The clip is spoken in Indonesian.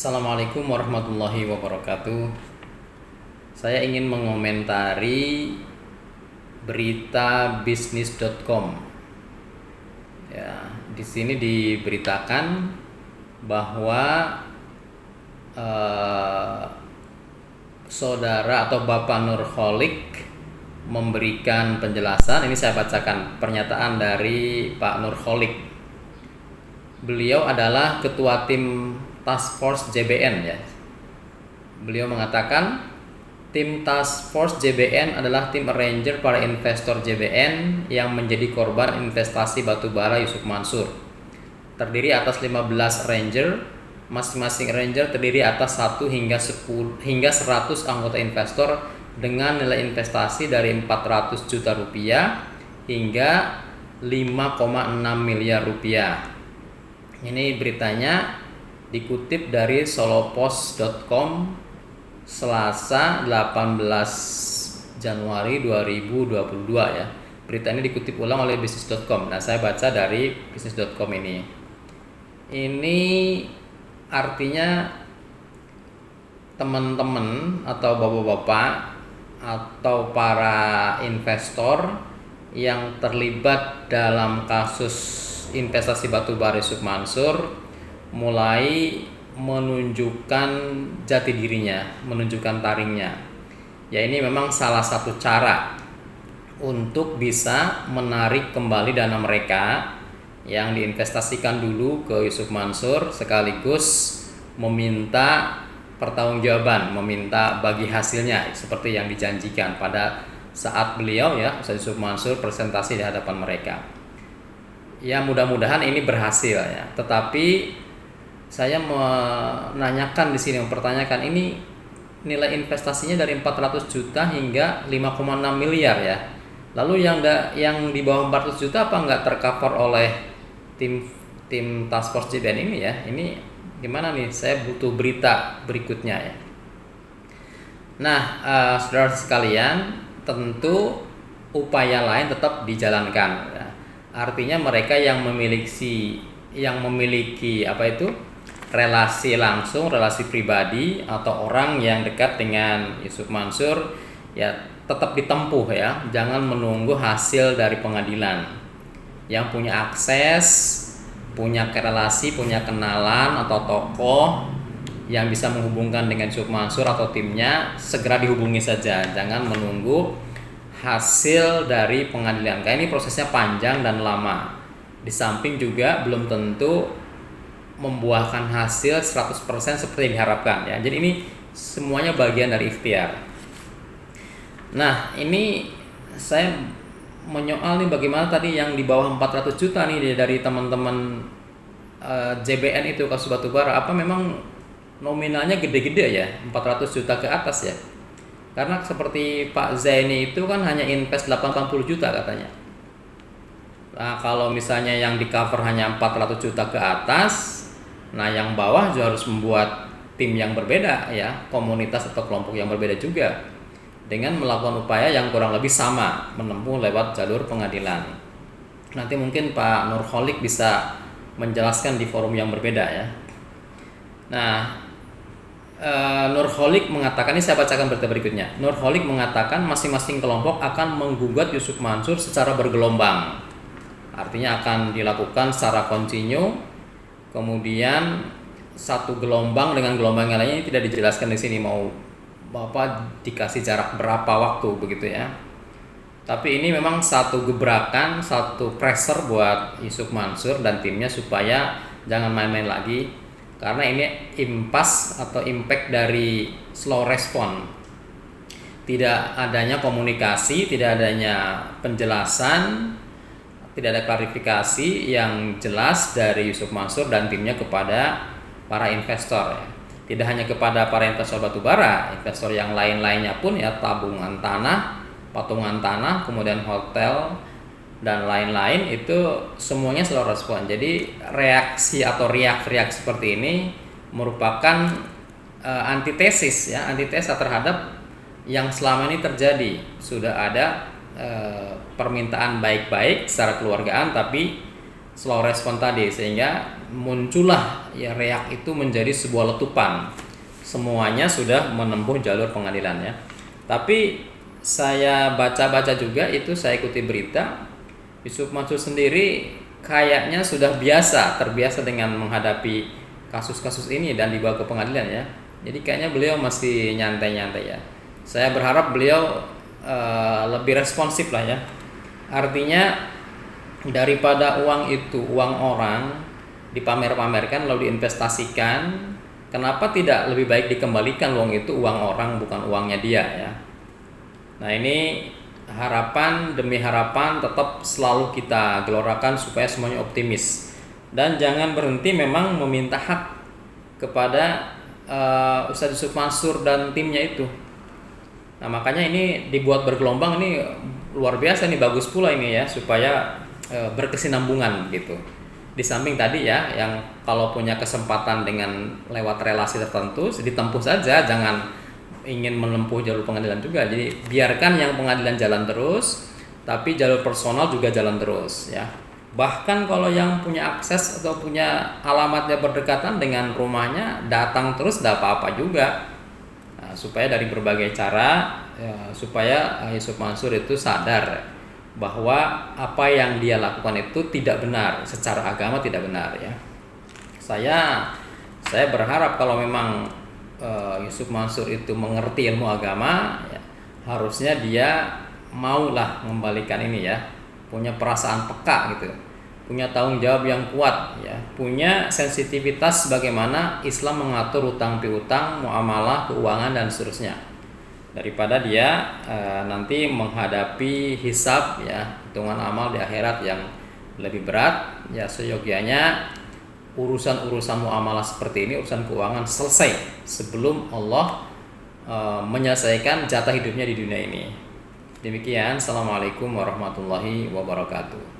Assalamualaikum warahmatullahi wabarakatuh. Saya ingin mengomentari berita bisnis.com. Ya, di sini diberitakan bahwa saudara atau Bapak Nurholik memberikan penjelasan. Ini saya bacakan pernyataan dari Pak Nurholik. Beliau adalah ketua tim Task Force JBN ya. Beliau mengatakan tim Task Force JBN adalah tim arranger para investor JBN yang menjadi korban investasi batubara Yusuf Mansur. Terdiri atas 15 arranger, masing-masing arranger terdiri atas 1 hingga 100 anggota investor dengan nilai investasi dari 400 juta rupiah hingga 5,6 miliar rupiah. Ini beritanya dikutip dari solopost.com Selasa 18 Januari 2022 ya. Berita ini dikutip ulang oleh bisnis.com. Nah, saya baca dari bisnis.com ini. Ini artinya teman-teman atau bapak-bapak atau para investor yang terlibat dalam kasus investasi batubara Yusuf Mansur mulai menunjukkan jati dirinya, menunjukkan taringnya. Ya, ini memang salah satu cara untuk bisa menarik kembali dana mereka yang diinvestasikan dulu ke Yusuf Mansur, sekaligus meminta pertanggungjawaban, meminta bagi hasilnya seperti yang dijanjikan pada saat beliau ya, Yusuf Mansur presentasi di hadapan mereka. Ya, mudah-mudahan ini berhasil ya. Tetapi saya menanyakan di sini, mempertanyakan ini nilai investasinya dari 400 juta hingga 5,6 miliar ya. Lalu yang di bawah 400 juta apa nggak tercover oleh tim Task Force JBN ini ya? Ini gimana nih? Saya butuh berita berikutnya ya. Nah, saudara sekalian, tentu upaya lain tetap dijalankan ya. Artinya mereka yang memiliki relasi langsung, relasi pribadi atau orang yang dekat dengan Yusuf Mansur ya tetap ditempuh ya. Jangan menunggu hasil dari pengadilan. Yang punya akses, punya relasi, punya kenalan atau tokoh yang bisa menghubungkan dengan Yusuf Mansur atau timnya, segera dihubungi saja. Jangan menunggu hasil dari pengadilan. Kayak ini prosesnya panjang dan lama. Di samping juga belum tentu membuahkan hasil 100% seperti yang diharapkan ya. Jadi ini semuanya bagian dari ikhtiar. Nah, ini saya menyoal nih bagaimana tadi yang di bawah 400 juta nih dari teman-teman JBN itu kasus batubara, apa memang nominalnya gede-gede ya, 400 juta ke atas ya. Karena seperti Pak Zaini itu kan hanya invest 80 juta katanya. Nah, kalau misalnya yang di cover hanya 400 juta ke atas, nah yang bawah juga harus membuat tim yang berbeda ya, komunitas atau kelompok yang berbeda juga, dengan melakukan upaya yang kurang lebih sama, menempuh lewat jalur pengadilan. Nanti mungkin Pak Nurholik bisa menjelaskan di forum yang berbeda ya. Nah, Nurholik mengatakan, ini saya bacakan berita berikutnya. Nurholik mengatakan masing-masing kelompok akan menggugat Yusuf Mansur secara bergelombang. Artinya akan dilakukan secara kontinu. Kemudian satu gelombang dengan gelombang yang lainnya tidak dijelaskan di sini mau dikasih jarak berapa waktu begitu ya. Tapi ini memang satu gebrakan, satu pressure buat Yusuf Mansur dan timnya supaya jangan main-main lagi. Karena ini impas atau impact dari slow respon, tidak adanya komunikasi, tidak adanya penjelasan, tidak ada klarifikasi yang jelas dari Yusuf Mansur dan timnya kepada para investor ya. Tidak hanya kepada para investor batubara, investor yang lain-lainnya pun ya, tabungan tanah, patungan tanah, kemudian hotel dan lain-lain, itu semuanya slow respon. Jadi reaksi atau riak-riak seperti ini merupakan antitesis terhadap yang selama ini terjadi. Sudah ada permintaan baik-baik secara keluargaan, tapi slow respon tadi, sehingga muncullah ya reak itu menjadi sebuah letupan. Semuanya sudah menempuh jalur pengadilan ya. Tapi saya baca-baca juga itu, saya ikuti berita, Yusuf Mansur sendiri kayaknya sudah terbiasa dengan menghadapi kasus-kasus ini dan dibawa ke pengadilan ya. Jadi kayaknya beliau masih nyantai-nyantai ya. Saya berharap beliau lebih responsif lah ya. Artinya daripada uang itu uang orang dipamer-pamerkan lalu diinvestasikan, kenapa tidak lebih baik dikembalikan uang itu uang orang, bukan uangnya dia ya. Nah ini harapan demi harapan tetap selalu kita gelorakan supaya semuanya optimis, dan jangan berhenti memang meminta hak kepada Ustadz Yusuf Mansur dan timnya itu. Nah makanya ini dibuat bergelombang, ini luar biasa, ini bagus pula ini ya, supaya berkesinambungan gitu. Di samping tadi ya, yang kalau punya kesempatan dengan lewat relasi tertentu ditempuh saja, jangan ingin menempuh jalur pengadilan juga. Jadi biarkan yang pengadilan jalan terus, tapi jalur personal juga jalan terus ya. Bahkan kalau yang punya akses atau punya alamatnya berdekatan dengan rumahnya, datang terus tidak apa-apa juga. Nah, supaya dari berbagai cara ya, supaya Yusuf Mansur itu sadar bahwa apa yang dia lakukan itu tidak benar, secara agama tidak benar ya. Saya berharap kalau memang Yusuf Mansur itu mengerti ilmu agama ya, harusnya dia maulah membalikan ini ya, punya perasaan peka gitu, punya tanggung jawab yang kuat ya, punya sensitivitas bagaimana Islam mengatur utang piutang, muamalah, keuangan dan seterusnya, daripada dia nanti menghadapi hisab ya, hitungan amal di akhirat yang lebih berat ya. Seyogianya urusan-urusan muamalah seperti ini, urusan keuangan selesai sebelum Allah menyelesaikan jatah hidupnya di dunia ini. Demikian, assalamualaikum warahmatullahi wabarakatuh.